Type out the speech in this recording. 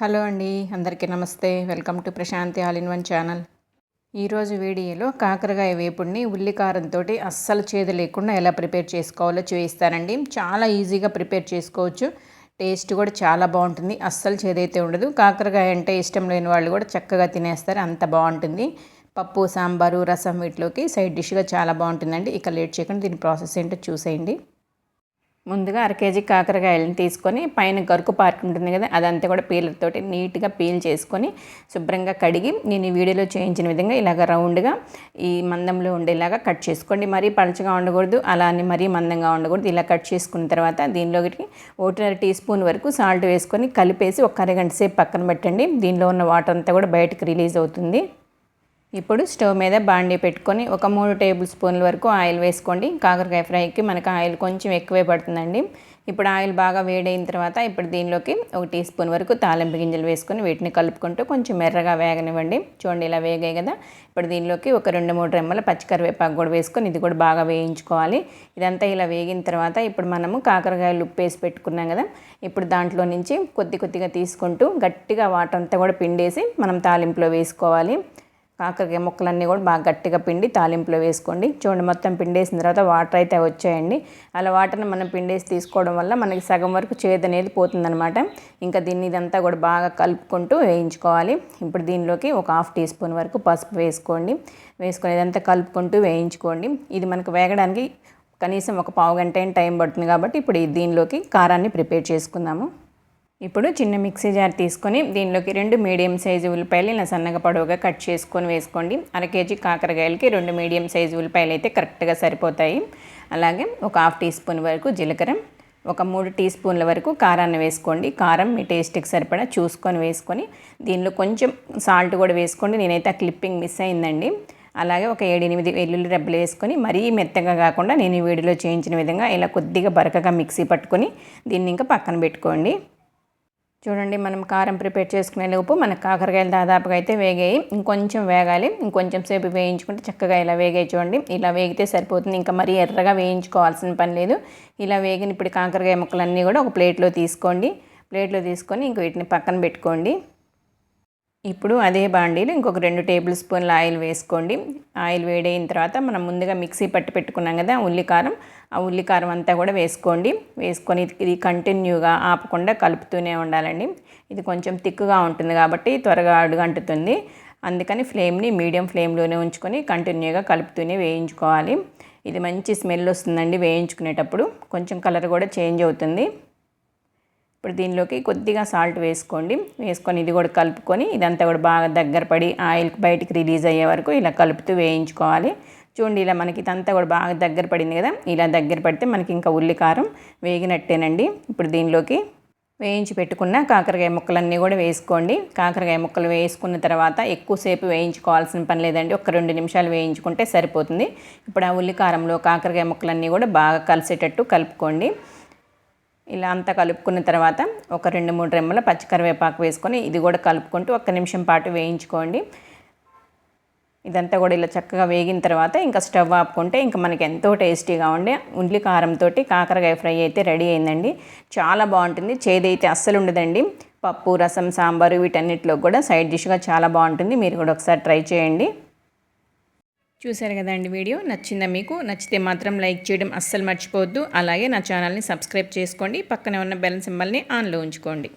Hello అండి, అందరికీ నమస్తే. Welcome to Prashanthi all in one channel. ఈరోజు వీడియోలో కాకరకాయ వేపుడిని ఉల్లికారంతో అస్సలు చేదు లేకుండా ఎలా ప్రిపేర్ చేసుకోవాలో చూపిస్తానండి. చాలా ఈజీగా ప్రిపేర్ చేసుకోవచ్చు. టేస్ట్ కూడా చాలా బాగుంటుంది. అస్సలు చేదైతే ఉండదు. కాకరకాయ అంటే ఇష్టం లేని వాళ్ళు కూడా చక్కగా తినేస్తారు, అంత బాగుంటుంది. పప్పు, సాంబారు, రసం వీటిలోకి సైడ్ డిష్గా చాలా బాగుంటుందండి. ఇక లేట్ చేయకుండా దీని ప్రాసెస్ ఏంటో చూసేయండి. ముందుగా 1 కేజీ కాకరకాయలను తీసుకొని పైన గరుకు పార్ట్ ఉంటుంది కదా, అదంతా కూడా పీలర్ తోటి నీట్గా పీల్ చేసుకొని శుభ్రంగా కడిగి నేను ఈ వీడియోలో చేయించిన విధంగా ఇలాగ రౌండ్గా ఈ మందంలో ఉండేలాగా కట్ చేసుకోండి. మరీ పలుచగా ఉండకూడదు, అలా అని మరీ మందంగా ఉండకూడదు. ఇలా కట్ చేసుకున్న తర్వాత దీనిలోకి 1.5 టీ స్పూన్ వరకు సాల్ట్ వేసుకొని కలిపేసి ఒక అరగంట సేపు పక్కన పెట్టండి. దీనిలో ఉన్న వాటర్ అంతా కూడా బయటకు రిలీజ్ అవుతుంది. ఇప్పుడు స్టవ్ మీద బాండీ పెట్టుకొని ఒక 3 టేబుల్ స్పూన్ల వరకు ఆయిల్ వేసుకోండి. కాకరకాయ ఫ్రైకి మనకు ఆయిల్ కొంచెం ఎక్కువే పడుతుందండి. ఇప్పుడు ఆయిల్ బాగా వేడైన తర్వాత ఇప్పుడు దీనిలోకి 1 టీ స్పూన్ వరకు తాలింపు గింజలు వేసుకొని వీటిని కలుపుకుంటూ కొంచెం ఎర్రగా వేగనివ్వండి. చూడండి, ఇలా వేగాయి కదా. ఇప్పుడు దీనిలోకి ఒక 2-3 రెమ్మల పచ్చికరివేపాకు కూడా వేసుకొని ఇది కూడా బాగా వేయించుకోవాలి. ఇదంతా ఇలా వేగిన తర్వాత ఇప్పుడు మనము కాకరకాయలు ఉప్పు వేసి పెట్టుకున్నాం కదా, ఇప్పుడు దాంట్లో నుంచి కొద్దిగా తీసుకుంటూ గట్టిగా వాటర్ అంతా కూడా పిండేసి మనం తాలింపులో వేసుకోవాలి. కాకరకాయ ముక్కలన్నీ కూడా బాగా గట్టిగా పిండి తాలింపులో వేసుకోండి. చూడండి, మొత్తం పిండేసిన తర్వాత వాటర్ అయితే వచ్చాయండి. అలా వాటర్ని మనం పిండేసి తీసుకోవడం వల్ల మనకి సగం వరకు చేదు అనేది పోతుందనమాట. ఇంకా దీన్ని ఇదంతా కూడా బాగా కలుపుకుంటూ వేయించుకోవాలి. ఇప్పుడు దీనిలోకి ఒక 1/2 టీ స్పూన్ వరకు పసుపు వేసుకొని ఇదంతా కలుపుకుంటూ వేయించుకోండి. ఇది మనకు వేగడానికి కనీసం ఒక పావు గంట టైం పడుతుంది కాబట్టి ఇప్పుడు దీనిలోకి కారాన్ని ప్రిపేర్ చేసుకుందాము. ఇప్పుడు చిన్న మిక్సీ జార్ తీసుకొని దీనిలోకి 2 మీడియం సైజు ఉల్లిపాయలు ఇలా సన్నగా పొడవుగా కట్ చేసుకొని వేసుకోండి. 1 కేజీ కాకరకాయలకి 2 మీడియం సైజు ఉల్లిపాయలు అయితే కరెక్ట్గా సరిపోతాయి. అలాగే ఒక 1/2 టీ స్పూన్ వరకు జీలకర్ర, ఒక 3 టీ స్పూన్ల వరకు కారాన్ని వేసుకోండి. కారం మీ టేస్ట్కి సరిపడా చూసుకొని వేసుకొని దీనిలో కొంచెం సాల్ట్ కూడా వేసుకోండి. నేనైతే ఆ క్లిప్పింగ్ మిస్ అయిందండి. అలాగే ఒక 7-8 వెల్లుల్లి రెబ్బలు వేసుకొని మరీ మెత్తగా కాకుండా నేను ఈ వీడియోలో చేయించిన విధంగా ఇలా కొద్దిగా బరకగా మిక్సీ పట్టుకొని దీన్ని ఇంకా పక్కన పెట్టుకోండి. చూడండి, మనం కారం ప్రిపేర్ చేసుకునే లోపు మన కాకరకాయలు దాదాపుగా అయితే వేగాయి. ఇంకొంచెం వేగాలి. ఇంకొంచెం సేపు వేయించుకుంటే చక్కగా ఇలా వేగాయి. చూడండి, ఇలా వేగితే సరిపోతుంది. ఇంకా మరీ ఎర్రగా వేయించుకోవాల్సిన పని లేదు. ఇలా వేగిన ఇప్పుడు కాకరకాయ ముక్కలన్నీ కూడా ఒక ప్లేట్లో తీసుకోండి. ప్లేట్లో తీసుకొని ఇంక వీటిని పక్కన పెట్టుకోండి. ఇప్పుడు అదే బాండీలో ఇంకొక 2 టేబుల్ స్పూన్ల ఆయిల్ వేసుకోండి. ఆయిల్ వేడైన తర్వాత మనం ముందుగా మిక్సీ పట్టి పెట్టుకున్నాం కదా ఉల్లికారం, ఆ ఉల్లికారం అంతా కూడా వేసుకోండి. వేసుకొని ఇది కంటిన్యూగా ఆపకుండా కలుపుతూనే ఉండాలండి. ఇది కొంచెం తిక్కుగా ఉంటుంది కాబట్టి త్వరగా అడుగంటుతుంది. అందుకని ఫ్లేమ్ని మీడియం ఫ్లేమ్లోనే ఉంచుకొని కంటిన్యూగా కలుపుతూనే వేయించుకోవాలి. ఇది మంచి స్మెల్ వస్తుందండి వేయించుకునేటప్పుడు. కొంచెం కలర్ కూడా చేంజ్ అవుతుంది. ఇప్పుడు దీనిలోకి కొద్దిగా సాల్ట్ వేసుకోండి. వేసుకొని ఇది కూడా కలుపుకొని ఇదంతా కూడా బాగా దగ్గర పడి ఆయిల్ బయటికి రిలీజ్ అయ్యే వరకు ఇలా కలుపుతూ వేయించుకోవాలి. చూడండి, ఇలా మనకి ఇదంతా కూడా బాగా దగ్గర పడింది కదా. ఇలా దగ్గర పడితే మనకి ఇంకా ఉల్లికారం వేగినట్టేనండి. ఇప్పుడు దీనిలోకి వేయించి పెట్టుకున్న కాకరకాయ ముక్కలన్నీ కూడా వేసుకోండి. కాకరకాయ ముక్కలు వేసుకున్న తర్వాత ఎక్కువసేపు వేయించుకోవాల్సిన పని లేదండి. ఒక 2 నిమిషాలు వేయించుకుంటే సరిపోతుంది. ఇప్పుడు ఆ ఉల్లికారంలో కాకరకాయ ముక్కలన్నీ కూడా బాగా కలిసేటట్టు కలుపుకోండి. ఇలా అంతా కలుపుకున్న తర్వాత ఒక 2-3 రెమ్మల పచ్చికరివేపాకు వేసుకొని ఇది కూడా కలుపుకుంటూ 1 నిమిషం పాటు వేయించుకోండి. ఇదంతా కూడా ఇలా చక్కగా వేగిన తర్వాత ఇంకా స్టవ్ ఆపుకుంటే ఇంకా మనకి ఎంతో టేస్టీగా ఉండే ఉల్లి కారంతో కాకరకాయ ఫ్రై అయితే రెడీ అయిందండి. చాలా బాగుంటుంది. చేదైతే అస్సలు ఉండదండి. పప్పు, రసం, సాంబారు వీటన్నిటిలో కూడా సైడ్ డిష్గా చాలా బాగుంటుంది. మీరు కూడా ఒకసారి ట్రై చేయండి. చూశారు కదండి, వీడియో నచ్చిందా మీకు? నచ్చితే మాత్రం లైక్ చేయడం అస్సలు మర్చిపోవద్దు. అలాగే నా ఛానల్ని సబ్స్క్రైబ్ చేసుకోండి. పక్కనే ఉన్న బెల్ సింబల్ని ఆన్లో ఉంచుకోండి.